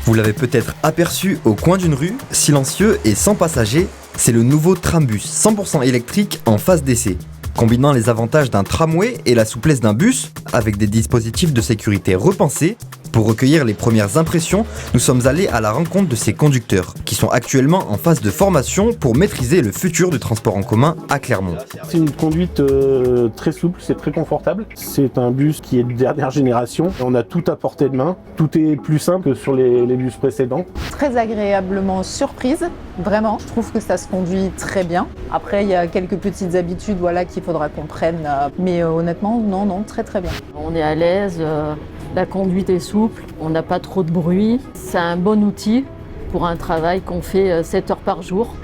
Vous l'avez peut-être aperçu au coin d'une rue, silencieux et sans passagers, c'est le nouveau trambus 100% électrique en phase d'essai. Combinant les avantages d'un tramway et la souplesse d'un bus, avec des dispositifs de sécurité repensés, pour recueillir les premières impressions, nous sommes allés à la rencontre de ces conducteurs, qui sont actuellement en phase de formation pour maîtriser le futur du transport en commun à Clermont. C'est une conduite très souple, c'est très confortable. C'est un bus qui est de dernière génération. On a tout à portée de main. Tout est plus simple que sur les bus précédents. Très agréablement surprise, vraiment. Je trouve que ça se conduit très bien. Après, il y a quelques petites habitudes qu'il faudra qu'on prenne. Mais honnêtement, non, très très bien. On est à l'aise, la conduite est souple, on n'a pas trop de bruit. C'est un bon outil pour un travail qu'on fait 7 heures par jour.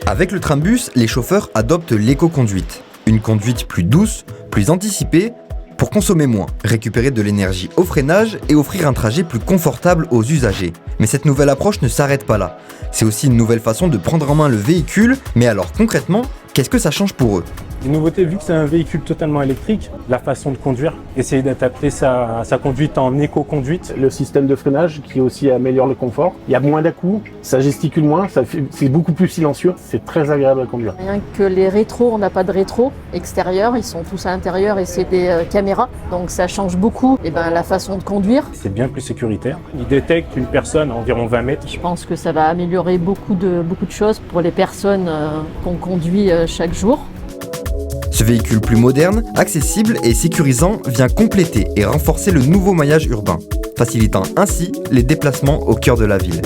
Avec le trambus, les chauffeurs adoptent l'éco-conduite. Une conduite plus douce, plus anticipée, pour consommer moins, récupérer de l'énergie au freinage et offrir un trajet plus confortable aux usagers. Mais cette nouvelle approche ne s'arrête pas là. C'est aussi une nouvelle façon de prendre en main le véhicule, mais alors concrètement, qu'est-ce que ça change pour eux ? Une nouveauté, vu que c'est un véhicule totalement électrique, la façon de conduire, essayer d'adapter sa conduite en éco-conduite, le système de freinage qui aussi améliore le confort. Il y a moins d'à-coups, ça gesticule moins, c'est beaucoup plus silencieux, c'est très agréable à conduire. Rien que les rétros, on n'a pas de rétro extérieur, ils sont tous à l'intérieur et c'est des caméras, donc ça change beaucoup la façon de conduire. C'est bien plus sécuritaire. Il détecte une personne à environ 20 mètres. Je pense que ça va améliorer beaucoup de choses pour les personnes qu'on conduit chaque jour. Ce véhicule plus moderne, accessible et sécurisant vient compléter et renforcer le nouveau maillage urbain, facilitant ainsi les déplacements au cœur de la ville.